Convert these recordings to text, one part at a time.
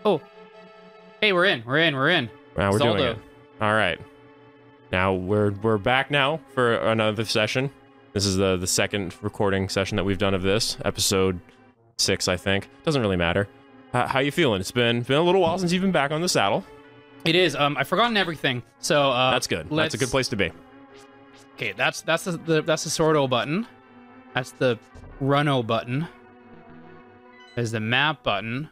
Oh, hey, we're in. Now we're Zelda. doing it. All right. Now we're back now for another session. This is the second recording session that we've done of this, episode 6, I think. Doesn't really matter. How you feeling? It's been a little while since you've been back on the saddle. It is. I've forgotten everything. So that's good. That's a good place to be. Okay, that's the Sordo button. That's the Runo button. There's the map button.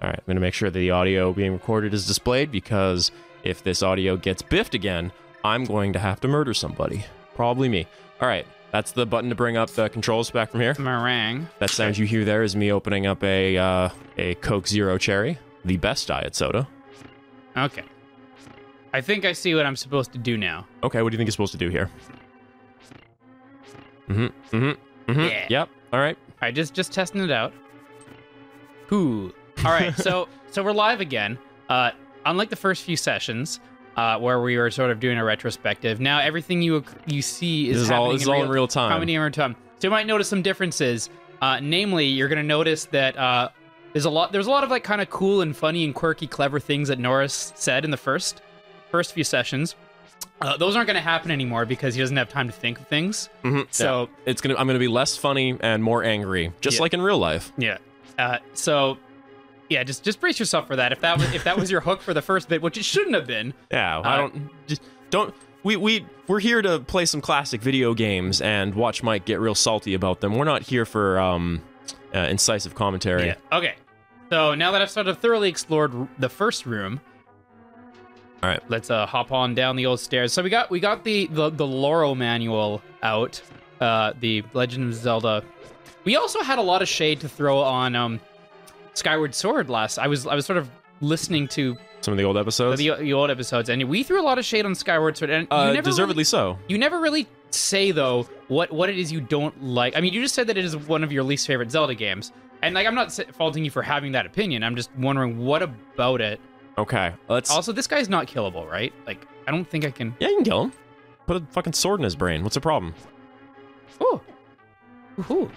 All right, I'm going to make sure that the audio being recorded is displayed, because if this audio gets biffed again, I'm going to have to murder somebody. Probably me. All right, that's the button to bring up the controls back from here. Meringue. That sound you hear there is me opening up a Coke Zero Cherry, the best diet soda. Okay. I think I see what I'm supposed to do now. Okay, what do you think you're supposed to do here? Yeah. Yep, all right. All right, just testing it out. Ooh. All right, so we're live again. Unlike the first few sessions, where we were sort of doing a retrospective, now everything you see is happening all in real time. Happening in real time. So you might notice some differences. Namely, you're going to notice that there's a lot of like kind of cool and funny and quirky, clever things that Norris said in the first few sessions. Those aren't going to happen anymore because he doesn't have time to think of things. Mm-hmm. So yeah. I'm going to be less funny and more angry, just like in real life. Yeah. So yeah, just brace yourself for that. If that was your hook for the first bit, which it shouldn't have been. Yeah, we're here to play some classic video games and watch Mike get real salty about them. We're not here for incisive commentary. Yeah. Okay. So now that I've sort of thoroughly explored the first room, all right, let's hop on down the old stairs. So we got the Loro manual out, the Legend of Zelda. We also had a lot of shade to throw on Skyward Sword last. I was sort of listening to some of the old episodes. The old episodes, and we threw a lot of shade on Skyward Sword, and you never deservedly so. You never really say though what it is you don't like. I mean, you just said that it is one of your least favorite Zelda games, and like I'm not faulting you for having that opinion. I'm just wondering what about it. Okay, let's. Also, this guy's not killable, right? Like, I don't think I can. Yeah, you can kill him. Put a fucking sword in his brain. What's the problem? Ooh. Ooh.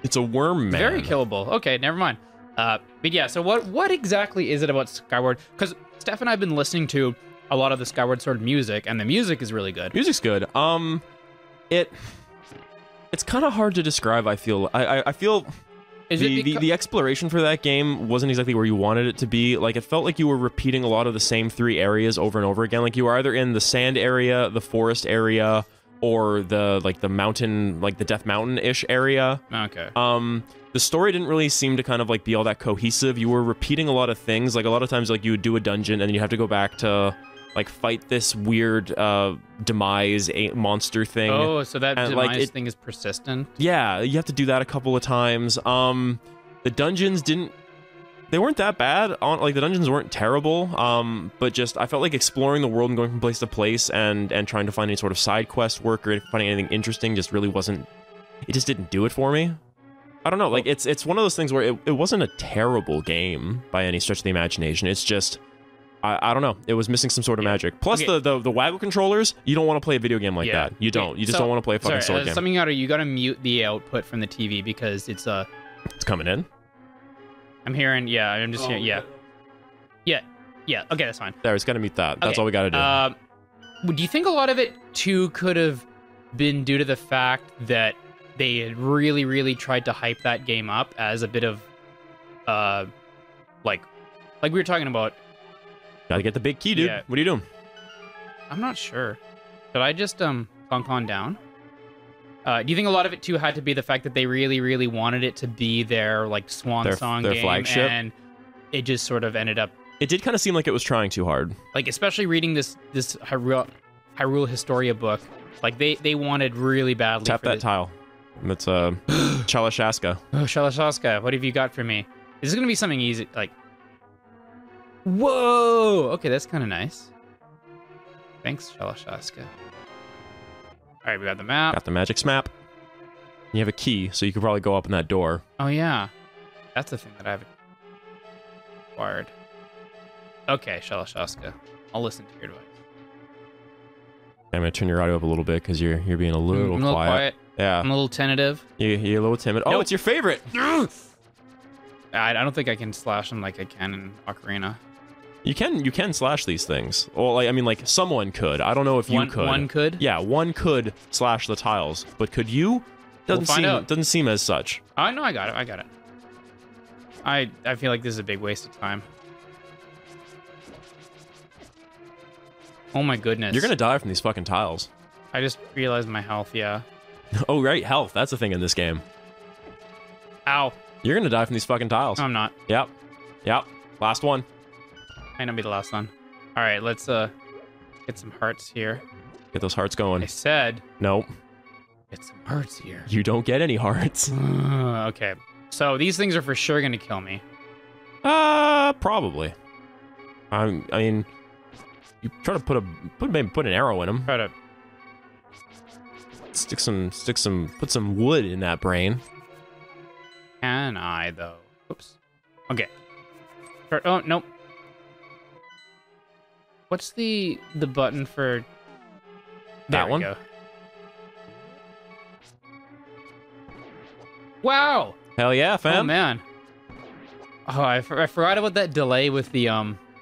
It's a worm man. Very killable. Okay, never mind. But yeah, so what exactly is it about Skyward? Because Steph and I have been listening to a lot of the Skyward Sword music, and the music is really good. Music's good. It's kind of hard to describe. I feel. I feel. The exploration for that game wasn't exactly where you wanted it to be. Like, it felt like you were repeating a lot of the same 3 areas over and over again. Like, you were either in the sand area, the forest area, or the mountain, like the Death Mountain-ish area. Okay. The story didn't really seem to kind of like be all that cohesive. You were repeating a lot of things. Like, a lot of times, like, you would do a dungeon and then you have to go back to like fight this weird demise monster thing. Oh, so that and, demise thing is persistent? Yeah, you have to do that a couple of times. The dungeons they weren't that bad. Like, the dungeons weren't terrible. But just, I felt like exploring the world and going from place to place and trying to find any sort of side quest work or finding anything interesting just really wasn't, it just didn't do it for me. I don't know, like, it's one of those things where it wasn't a terrible game by any stretch of the imagination. It's just, I don't know, it was missing some sort of magic. Plus, okay. the waggle controllers, you don't want to play a video game like that. You don't. You just don't want to play a fucking sword game. Something you gotta mute the output from the TV because it's coming in. I'm hearing, yeah, I'm just hearing, yeah. Yeah, okay, that's fine. There, it's gotta mute that. That's all we gotta do. Do you think a lot of it, too, could have been due to the fact that they had really, really tried to hype that game up as a bit of, like we were talking about. Gotta get the big key, dude. Yeah. What are you doing? I'm not sure. Should I just, clunk on down? Do you think a lot of it, too, had to be the fact that they really, really wanted it to be their, like, swan song their game, flagship? And it just sort of ended up... It did kind of seem like it was trying too hard. Like, especially reading this Hyrule Historia book, like, they wanted really badly Tap that tile. That's, Chalashaska. Oh, Chalashaska, what have you got for me? This is gonna be something easy, like... Whoa! Okay, that's kind of nice. Thanks, Chalashaska. Alright, we got the map. Got the magic smap. You have a key, so you could probably go up in that door. Oh, yeah. That's the thing that I haven't acquired. Okay, Chalashaska. I'll listen to your advice. I'm gonna turn your audio up a little bit because you're being a little quiet. Yeah. I'm a little tentative. You're a little timid. Oh, Nope. It's your favorite. I don't think I can slash them like I can in Ocarina. You can slash these things. Well, like, I mean, like, someone could. I don't know if you could. One could? Yeah, one could slash the tiles, but could you? Doesn't seem as such. Oh, no, I got it. I feel like this is a big waste of time. Oh my goodness. You're gonna die from these fucking tiles. I just realized my health, yeah. Oh, right, health. That's a thing in this game. Ow. You're gonna die from these fucking tiles. No, I'm not. Yep. Last one. Might not be the last one. All right, let's get some hearts here. Get those hearts going. I said. Nope. Get some hearts here. You don't get any hearts. Okay. So these things are for sure gonna kill me. Probably. I mean, you try to put an arrow in them. Try to put some wood in that brain. Can I though? Oops. Okay. Oh nope. What's the button for that one? Go. Wow. Hell yeah, fam. Oh man. Oh, I forgot about that delay with the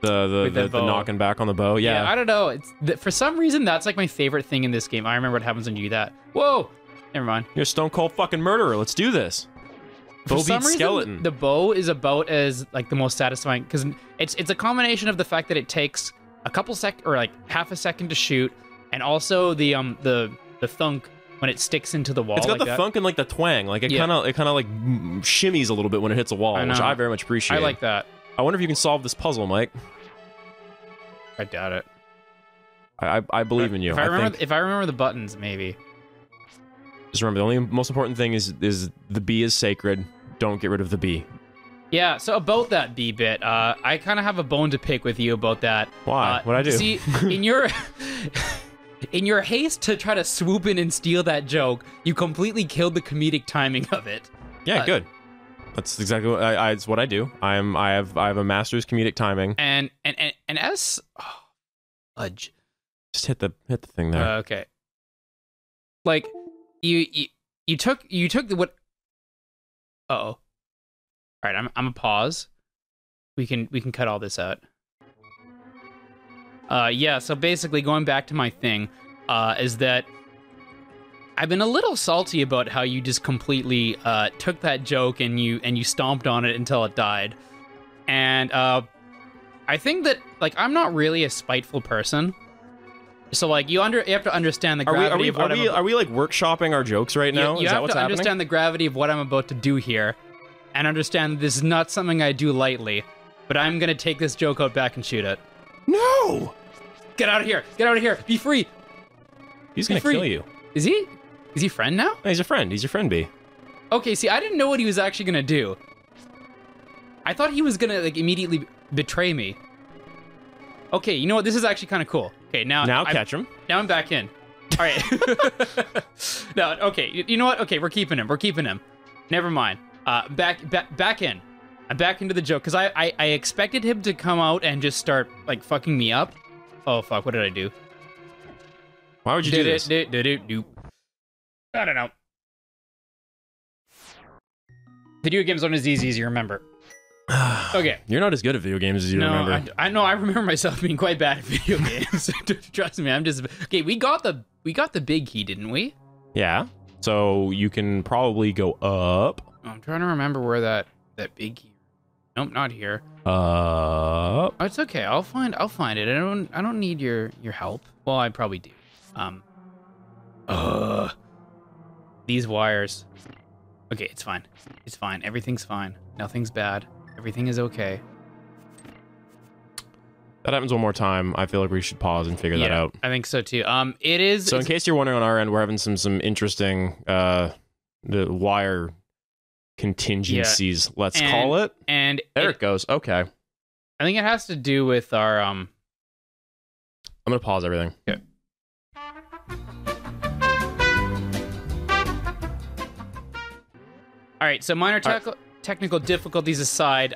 the knocking back on the bow. Yeah. I don't know. It's for some reason that's like my favorite thing in this game. I remember what happens when you do that. Whoa. Never mind. You're a stone cold fucking murderer. Let's do this. For some reason, skeleton. The bow is about as like the most satisfying because it's a combination of the fact that it takes a couple or like half a second to shoot, and also the thunk when it sticks into the wall. It's got like the thunk and like the twang. Like it kind of like shimmies a little bit when it hits a wall, which I very much appreciate. I like that. I wonder if you can solve this puzzle, Mike. I doubt it. I believe in you. If I remember the buttons, maybe. Just remember, the only most important thing is the bee is sacred. Don't get rid of the bee. Yeah, so about that bee bit, I kind of have a bone to pick with you about that. Why? What'd I do? See, in your haste to try to swoop in and steal that joke, you completely killed the comedic timing of it. Yeah, good. That's exactly what it's what I do. I have a master's comedic timing. And as fudge. Just hit the thing there. Okay. Like you took the what? Uh-oh. All right, I'm gonna pause. We can cut all this out. Yeah, so basically going back to my thing, is that I've been a little salty about how you just completely took that joke and you stomped on it until it died. And I think that like I'm not really a spiteful person. So like you have to understand the gravity of what are we like workshopping our jokes right now? You have to understand the gravity of what I'm about to do here, and understand this is not something I do lightly. But I'm gonna take this joke out back and shoot it. No! Get out of here! Get out of here! Be free! He's gonna kill you. Is he? Is he friend now? No, he's a friend. He's your friend, B. Okay, see, I didn't know what he was actually gonna do. I thought he was gonna like immediately betray me. Okay, you know what? This is actually kind of cool. Okay, now catch him. Now I'm back in. All right. No, okay. You know what? Okay, we're keeping him. We're keeping him. Never mind. Back in. I'm back into the joke because I expected him to come out and just start like fucking me up. Oh fuck! What did I do? Why would you do this? I don't know. Video games aren't as easy as you remember. Okay. You're not as good at video games as you remember. I know. I remember myself being quite bad at video games. Trust me. I'm just okay. We got the big key, didn't we? Yeah. So you can probably go up. I'm trying to remember where that big key. Nope, not here. Oh, it's okay. I'll find it. I don't need your help. Well, I probably do. These wires. Okay, it's fine. It's fine. Everything's fine. Nothing's bad. Everything is okay. That happens one more time. I feel like we should pause and figure that out. I think so too. It is. So in case you're wondering, on our end, we're having some interesting the wire contingencies. Let's call it. And there it goes. Okay. I think it has to do with our I'm gonna pause everything. Okay. All right. So minor technical difficulties aside,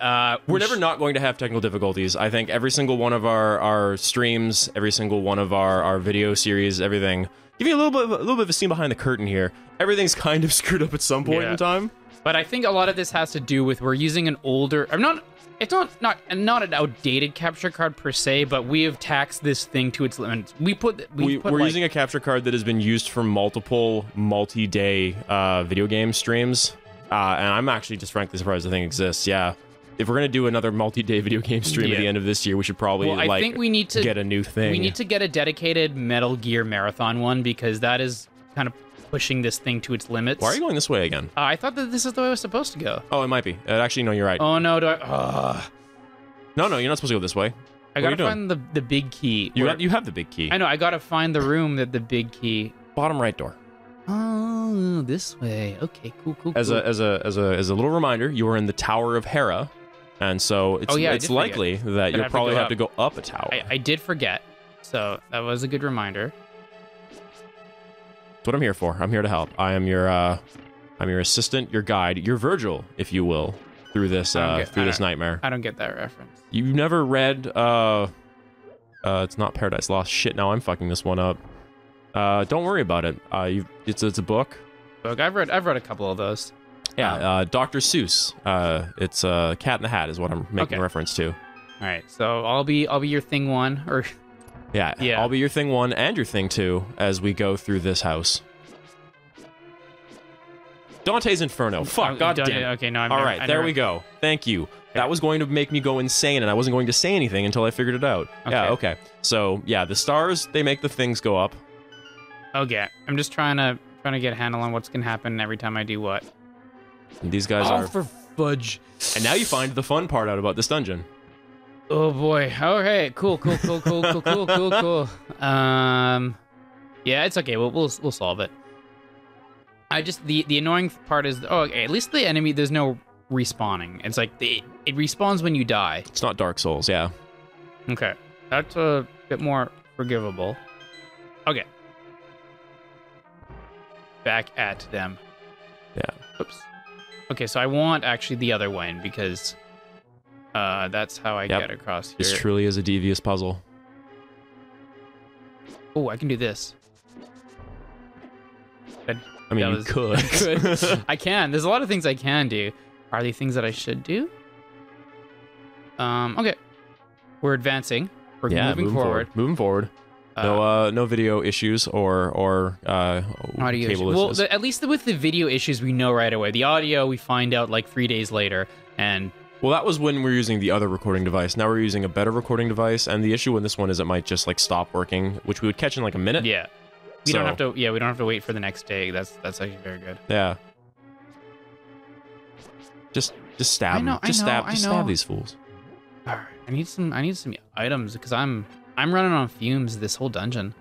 we're never not going to have technical difficulties. I think every single one of our streams, every single one of our video series, everything. Give you a little bit of a scene behind the curtain here. Everything's kind of screwed up at some point in time. But I think a lot of this has to do with we're using an older. I'm not. It's not an outdated capture card per se, but we have taxed this thing to its limits. We're using a capture card that has been used for multiple multi-day video game streams, and I'm actually just frankly surprised the thing exists. Yeah, if we're gonna do another multi-day video game stream at the end of this year, we should probably I think we need to get a new thing. We need to get a dedicated Metal Gear Marathon one because that is kind of pushing this thing to its limits. Why are you going this way again? I thought that this is the way I was supposed to go. Oh, it might be. Actually, no, you're right. Oh no, No, you're not supposed to go this way. I gotta find the big key. You have the big key. I know. I gotta find the room that the big key. Bottom right door. Oh, this way. Okay, cool. As a little reminder, you are in the Tower of Hera, and so it's likely that you'll probably have to go up a tower. I did forget, so that was a good reminder. That's what I'm here for. I'm here to help. I'm your assistant, your guide, your Virgil, if you will, through this nightmare. I don't get that reference. You've never read it's not Paradise Lost. Shit, now I'm fucking this one up. Don't worry about it. It's a book. I've read a couple of those. Yeah, Dr. Seuss. It's Cat in the Hat is what I'm making reference to. All right, so I'll be your thing one or. Yeah, I'll be your thing one and your thing two as we go through this house. Dante's Inferno. Fuck, goddamn. Okay, no, All right, there we go. Thank you. Okay. That was going to make me go insane, and I wasn't going to say anything until I figured it out. Okay. Yeah, okay. So, yeah, the stars, they make the things go up. Okay, I'm just trying to get a handle on what's going to happen every time I do what. And these guys are... for fudge. And now you find the fun part out about this dungeon. Oh boy. Okay. Cool. Yeah, it's okay. We'll solve it. The annoying part is okay. At least the enemy there's no respawning. It's like it respawns when you die. It's not Dark Souls, yeah. Okay, that's a bit more forgivable. Okay. Back at them. Yeah. Oops. Okay, so I want actually the other one because. That's how I get across here. This truly is a devious puzzle. Oh, I can do this. I mean, you could. I can. There's a lot of things I can do. Are they things that I should do? Okay. We're advancing. We're moving forward. Moving forward. No video issues or audio cable issues. Well, at least with the video issues, we know right away. The audio, we find out like 3 days later, and... Well, that was when we were using the other recording device. Now we're using a better recording device, and the issue with this one is it might just like stop working, which we would catch in like a minute. Yeah. We don't have to. Yeah, we don't have to wait for the next day. That's actually very good. Yeah. Just stab them. Just stab these fools. All right. I need some items because I'm running on fumes this whole dungeon.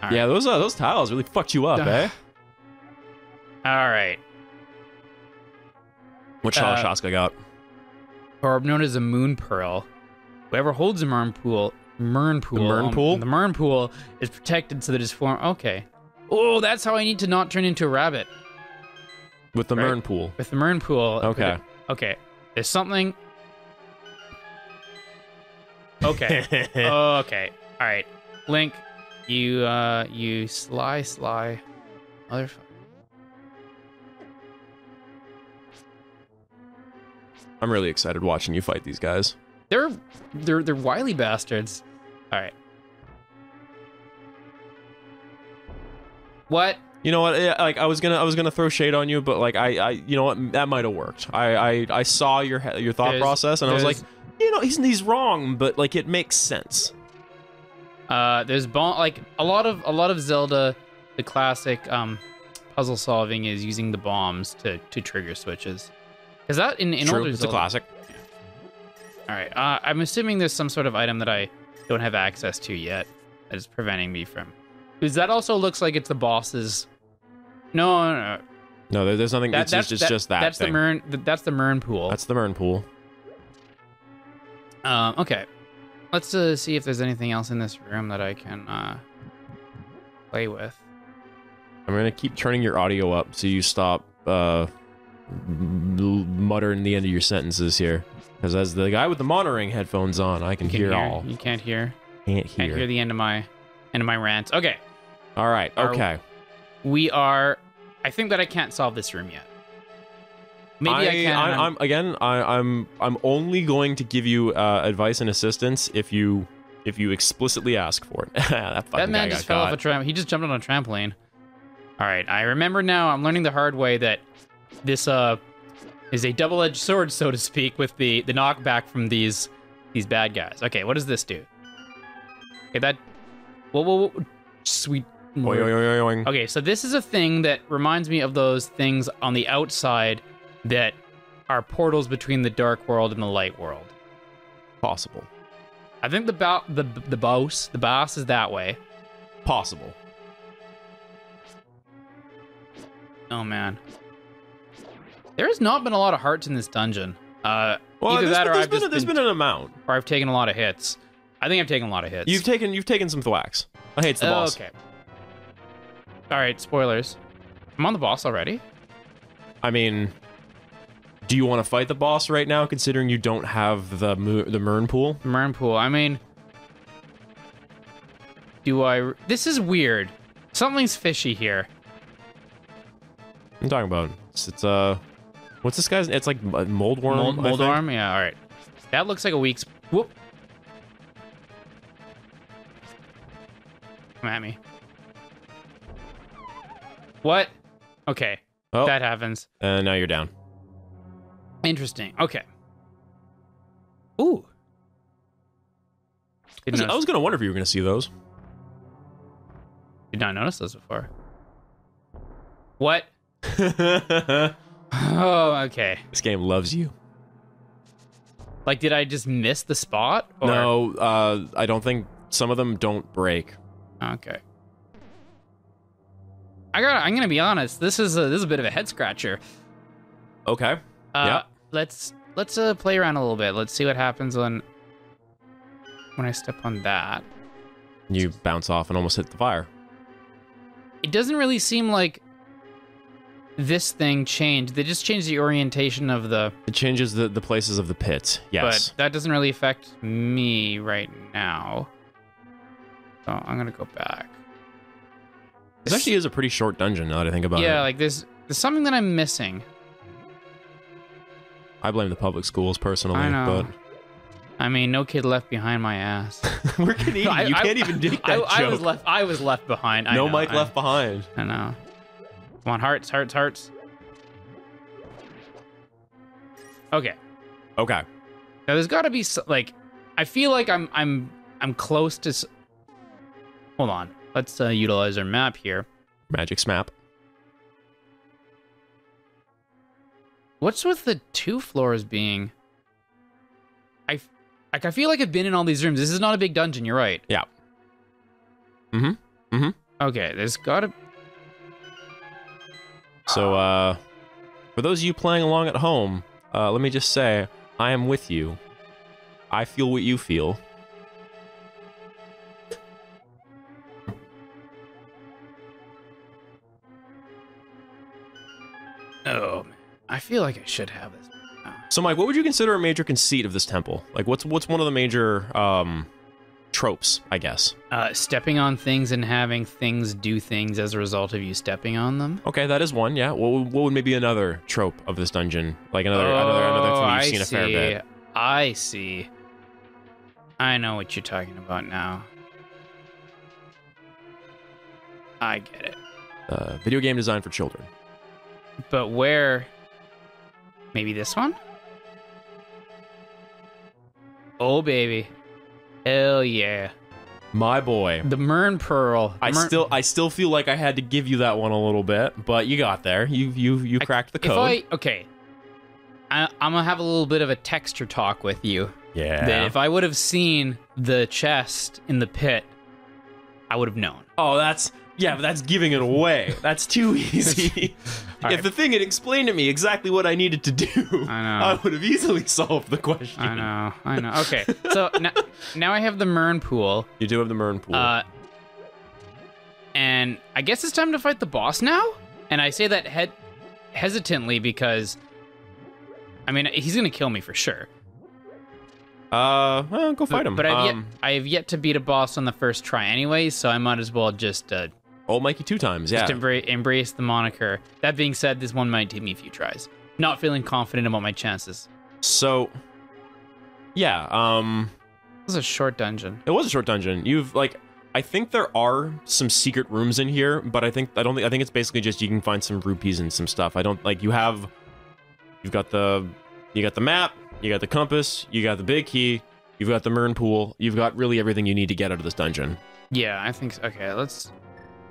All right. Yeah, those tiles really fucked you up, eh? All right. What Shaska got? Or known as a moon pearl. Whoever holds a Mern pool, the Mern pool is protected so that it's formed. Okay. Oh, that's how I need to not turn into a rabbit. With the Mern pool. With the Mern pool. Okay. Okay. There's something. Okay. Okay. All right. Link, you sly motherfucker. I'm really excited watching you fight these guys. They're wily bastards. All right. What? You know what? Like I was gonna throw shade on you, but like I you know what? That might have worked. I saw your thought process, and I was like, you know, he's wrong, but like it makes sense. There's like a lot of Zelda, the classic puzzle solving is using the bombs to trigger switches. Is that in True, older it's Zelda? a classic. All right. I'm assuming there's some sort of item that I don't have access to yet that is preventing me from. Because that also looks like it's the boss's. No. No, there's nothing. It's just that. That's thing. That's the Mern pool. That's the Mern pool. Okay. Let's see if there's anything else in this room that I can play with. I'm gonna keep turning your audio up so you stop muttering the end of your sentences here. Because as the guy with the monitoring headphones on, I can hear all. You can't hear. Can't hear the end of my rant. Okay. All right. Okay. We are. I think that I can't solve this room yet. Maybe I can. I'm only going to give you advice and assistance if you explicitly ask for it. that man just fell off a trampoline. He just jumped on a trampoline. All right, I remember now. I'm learning the hard way that this is a double-edged sword, so to speak, with the knockback from these bad guys. Okay, what does this do? Okay, that. Whoa, sweet. Okay, so this is a thing that reminds me of those things on the outside that are portals between the dark world and the light world. Possible. I think the boss is that way. Possible. Oh man, there has not been a lot of hearts in this dungeon. Well, either that or there's been an amount. Or I've taken a lot of hits. I think I've taken a lot of hits. You've taken some thwacks. I hate the boss. Okay. All right, spoilers. I'm on the boss already. I mean, do you want to fight the boss right now, considering you don't have the Mern pool? Mern pool. I mean, do I? This is weird. Something's fishy here. I'm talking about it's what's this guy's? It's like moldworm. Moldworm. Yeah. All right. That looks like a weak. Whoop. Come at me. What? Okay. Oh. That happens. And now you're down. Interesting. Okay. Ooh. I was gonna wonder if you were gonna see those. Did not notice those before. What? Oh, okay. This game loves you. Like, did I just miss the spot? Or? No, I don't think some of them don't break. Okay. I'm gonna be honest. This is a bit of a head scratcher. Okay. Yeah. Let's play around a little bit. Let's see what happens when I step on that. You bounce off and almost hit the fire. It doesn't really seem like this thing changed. They just changed the orientation of the... It changes the places of the pits, yes. But that doesn't really affect me right now. So I'm gonna go back. This actually is a pretty short dungeon now that I think about it. Yeah, like there's something that I'm missing. I blame the public schools personally, I know. but... I mean, no kid left behind my ass. We're Canadian. You can't even make that joke. I was left behind. No Mike left behind. I know. Come on, hearts. Okay. Okay. Now there's got to be like, I feel like I'm close to. Hold on. Let's utilize our map here. Magic Smap. What's with the 2 floors being? I feel like I've been in all these rooms. This is not a big dungeon. You're right. Yeah. Okay, there's gotta. So, for those of you playing along at home, let me just say, I am with you. I feel what you feel. Oh, man. I feel like I should have this. So, Mike, what would you consider a major conceit of this temple? Like, what's one of the major tropes, I guess? Stepping on things and having things do things as a result of you stepping on them. Okay, that is one. Yeah. What would maybe another trope of this dungeon? Like another thing you've seen a fair bit. I see. I know what you're talking about now. I get it. Video game design for children. But where? Maybe this one? Oh, baby. Hell yeah. My boy. The Mern Pearl. I still feel like I had to give you that one a little bit, but you got there. You cracked the code. I'm gonna have a little bit of a texture talk with you. Yeah. That if I would have seen the chest in the pit, I would have known. Oh, but that's giving it away. That's too easy. If the thing had explained to me exactly what I needed to do, I would have easily solved the question. I know. Okay, so now I have the Mern Pool. You do have the Mern Pool. And I guess it's time to fight the boss now? And I say that hesitantly because, I mean, he's going to kill me for sure. Well, go fight him. But I have yet to beat a boss on the first try anyway, so I might as well just... Old Mikey 2 times, yeah. Just embrace the moniker. That being said, this one might take me a few tries. not feeling confident about my chances. So, yeah, This is a short dungeon. it was a short dungeon. You've, like, I think there are some secret rooms in here, but I think it's basically just you can find some rupees and some stuff. I don't, like, you've got the map, you got the compass, you got the big key, you've got the Mern pool, you've got really everything you need to get out of this dungeon. Yeah, I think so. Okay, let's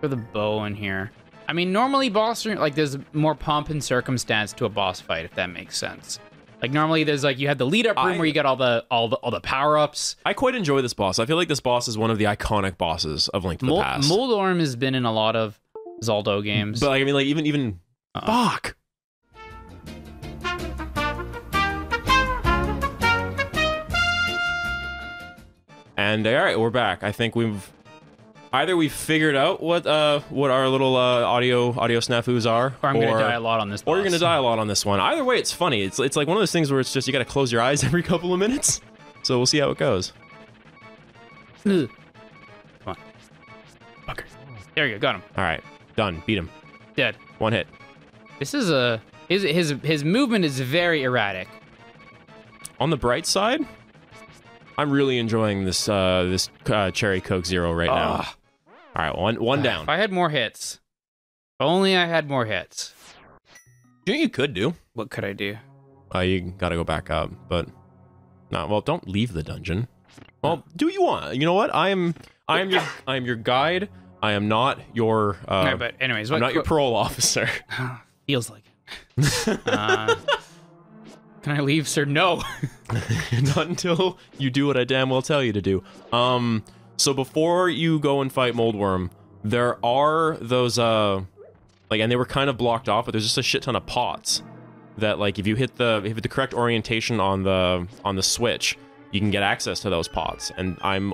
put the bow in here. I mean, normally there's more pomp and circumstance to a boss fight, if that makes sense. Like normally there's like you had the lead up room where you get all the power ups. I quite enjoy this boss. I feel like this boss is one of the iconic bosses of Link to the Past. Moldorm has been in a lot of Zelda games. But like, I mean, like even fuck. And all right, we're back. I think we've figured out what our little audio snafus are, or I'm gonna die a lot on this boss. Or you're gonna die a lot on this one. Either way, it's funny. It's like one of those things where it's just you gotta close your eyes every couple of minutes. So we'll see how it goes. Come on, fucker. There you go, got him. All right, done. Beat him. Dead. One hit. This is his movement is very erratic. On the bright side, I'm really enjoying this Cherry Coke Zero right now. All right, one down. If I had more hits. If only I had more hits. You know what you could do? What could I do? You gotta go back up, but well, don't leave the dungeon. Well, do what you want. You know what? I am your guide. I am not your no, but anyways, I'm not your parole officer. Feels like it. Can I leave, sir? No. Not until you do what I damn well tell you to do. So before you go and fight Moldworm, there are those and they were kind of blocked off, but there's just a shit ton of pots that, like, if you hit the correct orientation on the switch, you can get access to those pots. And I'm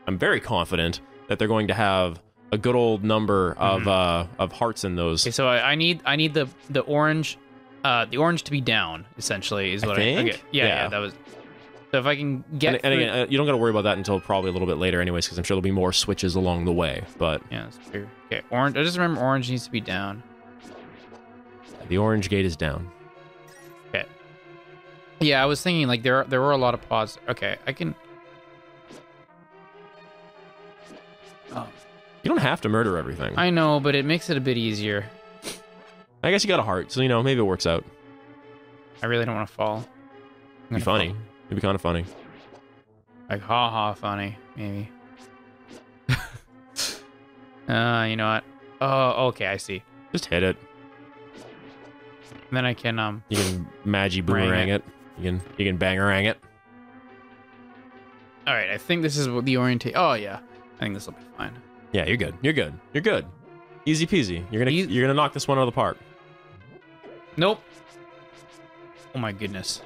very confident that they're going to have a good old number of hearts in those. Okay, so I need the orange. The orange to be down, essentially, is what I think. Okay. Yeah, that was. So if I can get. And again, you don't got to worry about that until probably a little bit later, anyways, because I'm sure there'll be more switches along the way. But yeah, that's true. Okay, orange. I just remember orange needs to be down. The orange gate is down. Okay. Yeah, I was thinking like there were a lot of pods. Okay, I can. Oh. You don't have to murder everything. I know, but it makes it a bit easier. I guess you got a heart, so, maybe it works out. I really don't want to fall. It'd be funny. It'd be kind of funny. Like, ha funny, maybe. You know what? Oh, okay, I see. Just hit it. And then I can, You can magi boomerang it. You can bangerang it. Alright, I think this is what the orientation... Oh, yeah. I think this will be fine. Yeah, you're good. You're good. You're good. Easy peasy. You're gonna knock this one out of the park. Nope. Oh my goodness.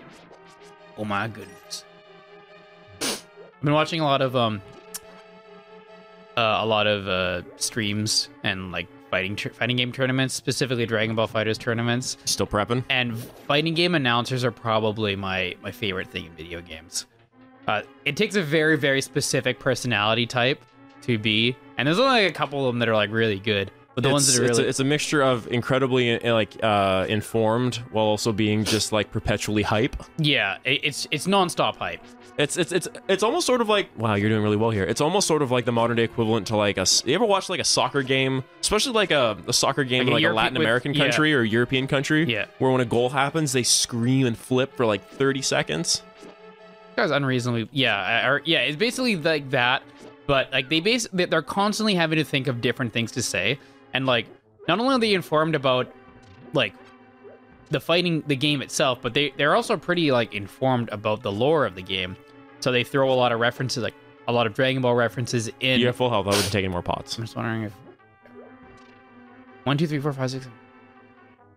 Oh my goodness. I've been watching a lot of streams and like fighting game tournaments, specifically Dragon Ball FighterZ tournaments. Still prepping? And fighting game announcers are probably my favorite thing in video games. It takes a very, very specific personality type to be, and there's only like a couple of them that are like really good. But the ones that are really... It's a mixture of incredibly informed while also being just like perpetually hype. Yeah, it's nonstop hype. It's almost sort of like, wow, you're doing really well here. It's almost sort of like the modern day equivalent to like you ever watch like a soccer game, especially like a soccer game in like a Latin American country or European country, where when a goal happens, they scream and flip for like 30 seconds. That was unreasonably, it's basically like that, but like they're constantly having to think of different things to say. And, like, not only are they informed about, like, the game itself, but they're also pretty, like, informed about the lore of the game. So they throw a lot of references, like, a lot of Dragon Ball references in... You have full health. I wouldn't take any more pots. I'm just wondering if... 1, 2, 3, 4, 5, 6...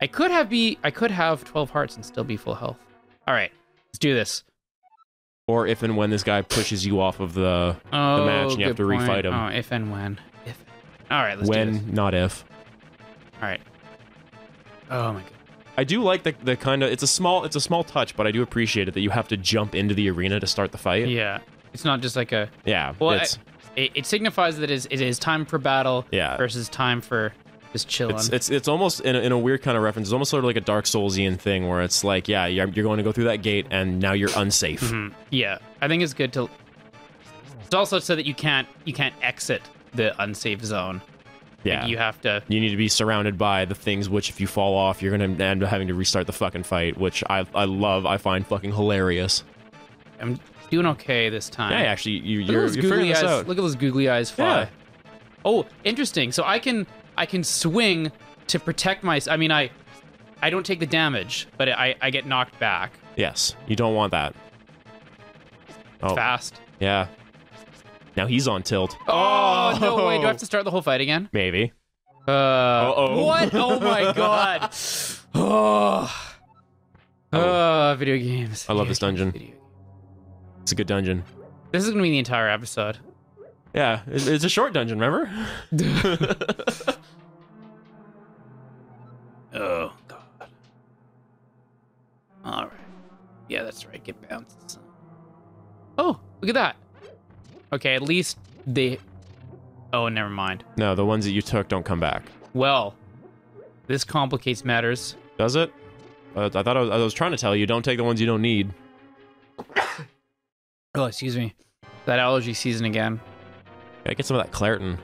I could have 12 hearts and still be full health. All right, let's do this. Or if and when this guy pushes you off of the match and you have to refight him. Oh, if and when. All right, let's do this. When, not if. All right. Oh my god. I do like the kind of it's a small touch, but I do appreciate it that you have to jump into the arena to start the fight. Yeah, it's not just like a yeah. Well, it signifies that it is time for battle. Yeah. Versus time for Just chilling. It's almost in a weird kind of reference. It's almost sort of like a Dark Soulsian thing where it's like, yeah, you're going to go through that gate and now you're unsafe. Yeah, I think it's good to. It's also so that you can't exit the unsafe zone. Yeah, like you have to. You need to be surrounded by the things which, if you fall off, you're gonna end up having to restart the fucking fight, which I love. I find fucking hilarious. I'm doing okay this time. Yeah, actually, you're figuring this out. Look at those googly eyes fly. Yeah. Oh, interesting. So I can swing to protect my. I mean, I don't take the damage, but I get knocked back. Yes, you don't want that. Oh, fast. Yeah. Now he's on tilt. Oh, no way. Do I have to start the whole fight again? Maybe. Uh-oh. What? Oh my god. Video games. I love this dungeon. It's a good dungeon. This is gonna be the entire episode. Yeah, it's a short dungeon, remember? Oh, God. Alright. Yeah, that's right. Get bounces. Oh, look at that. Okay, at least they... Oh, never mind. No, the ones that you took don't come back. Well, this complicates matters. Does it? I thought I was trying to tell you, don't take the ones you don't need. Oh, excuse me. That allergy season again. Yeah, get some of that Claritin.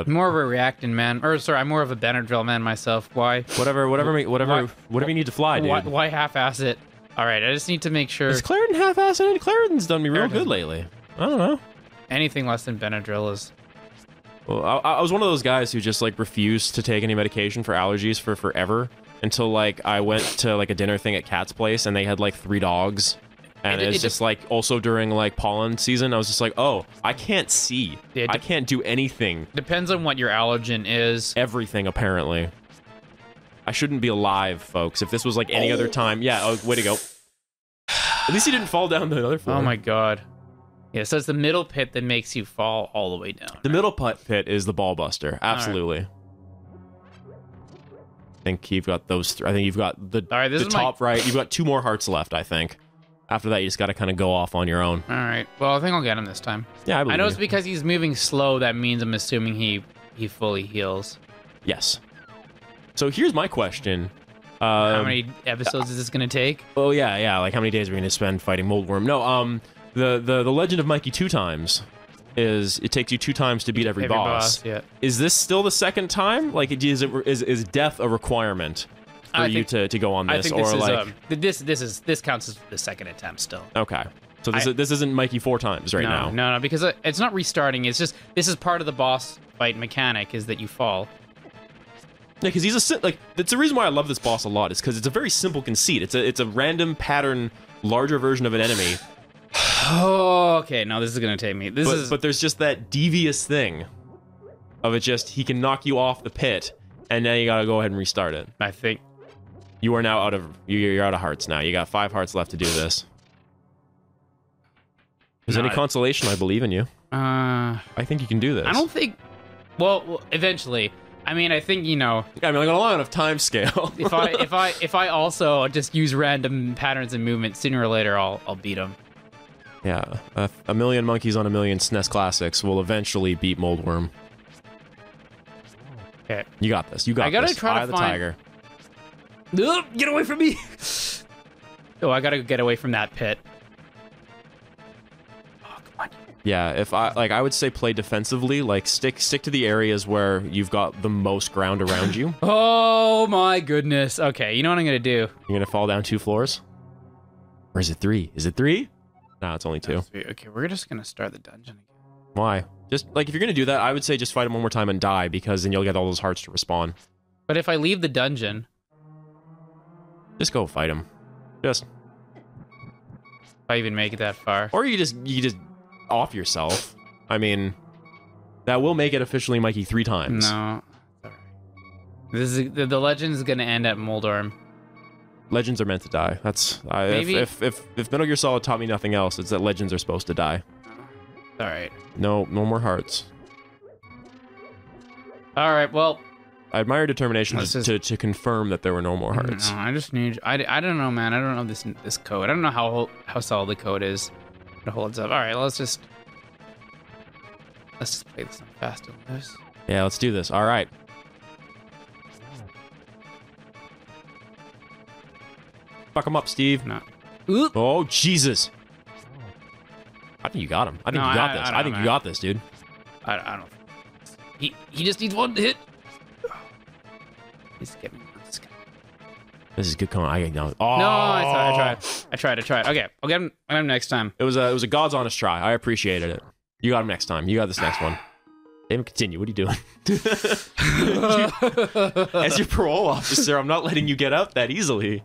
More of a reactant man. Or, sorry, I'm more of a Benadryl man myself. Why? Whatever you need to fly, dude. Why half-ass it? Alright, I just need to make sure... Is Claritin half-assed? Claritin's done me real good lately. I don't know. Anything less than Benadryl is... Well, I was one of those guys who just, like, refused to take any medication for allergies for forever until, like, I went to, like, a dinner thing at Kat's place and they had, like, 3 dogs. And it's just, like, also during, like, pollen season, I was just like, oh, I can't see. I can't do anything. Depends on what your allergen is. Everything, apparently. I shouldn't be alive, folks. If this was, like, any other time... Yeah, oh, way to go. At least he didn't fall down the other floor. Oh, my God. Yeah, so it's the middle pit that makes you fall all the way down. The middle pit is the ball buster. Absolutely. Right. I think you've got those three. I think you've got the top right. You've got 2 more hearts left, I think. After that, you just got to kind of go off on your own. All right. Well, I think I'll get him this time. Yeah, I know it's because he's moving slow. That means I'm assuming he fully heals. Yes. So here's my question. How many episodes is this going to take? Oh, yeah. Like, how many days are we going to spend fighting Moldworm? No, the Legend of Mikey 2 times is it takes you 2 times to beat every boss. Yeah. Is this still the second time? Like, is death a requirement for you to go on this? I think this counts as the second attempt still. Okay. So this isn't Mikey 4 times now. No, because it's not restarting. It's just this is part of the boss fight mechanic is that you fall. Yeah, because that's the reason why I love this boss a lot. Is because it's a very simple conceit. It's a random pattern, larger version of an enemy. Oh, okay. No, this is gonna take me. But there's just that devious thing of it. Just he can knock you off the pit, and now you gotta go ahead and restart it. I think you are now you're out of hearts now. You got 5 hearts left to do this. If there's any consolation, I believe in you. I think you can do this. I don't think. Well, eventually. I mean, I think I mean, like on a long enough time scale. if I also just use random patterns and movement, sooner or later I'll beat him. Yeah, a million monkeys on a million SNES classics will eventually beat Moldworm. Okay, you got this. You got this. I gotta try to find the tiger. Get away from me! Oh, I gotta get away from that pit. Oh, come on. Yeah, I would say play defensively. Like stick to the areas where you've got the most ground around you. Oh my goodness. Okay, you know what I'm gonna do? You're gonna fall down 2 floors? Or is it 3? Is it 3? No, it's only 2. Okay, we're just gonna start the dungeon again. Why? Just like if you're gonna do that, I would say just fight him one more time and die, because then you'll get all those hearts to respawn. But if I leave the dungeon, just go fight him. Just. If I even make it that far. Or you just off yourself. I mean, that will make it officially Mikey 3 times. No. This is the legend is gonna end at Moldorm. Legends are meant to die. That's maybe if Metal Gear Solid taught me nothing else, it's that legends are supposed to die. All right. No more hearts. All right. Well, I admire your determination to confirm that there were no more hearts. No, I just need. I don't know, man. I don't know this code. I don't know how solid the code is. It holds up. All right. Let's just play this fast and loose. Yeah, let's do this. All right. Fuck him up, Steve. No. Oop. Oh, Jesus. I think you got him. I think you got this. I think you got this, dude. I don't. He just needs one hit. He's getting this guy. This is good coming. Oh. No, I tried. Okay, I'll get him next time. It was a God's honest try. I appreciated it. You got him next time. You got this next one. Damn, continue. What are you doing? As your parole officer, I'm not letting you get out that easily.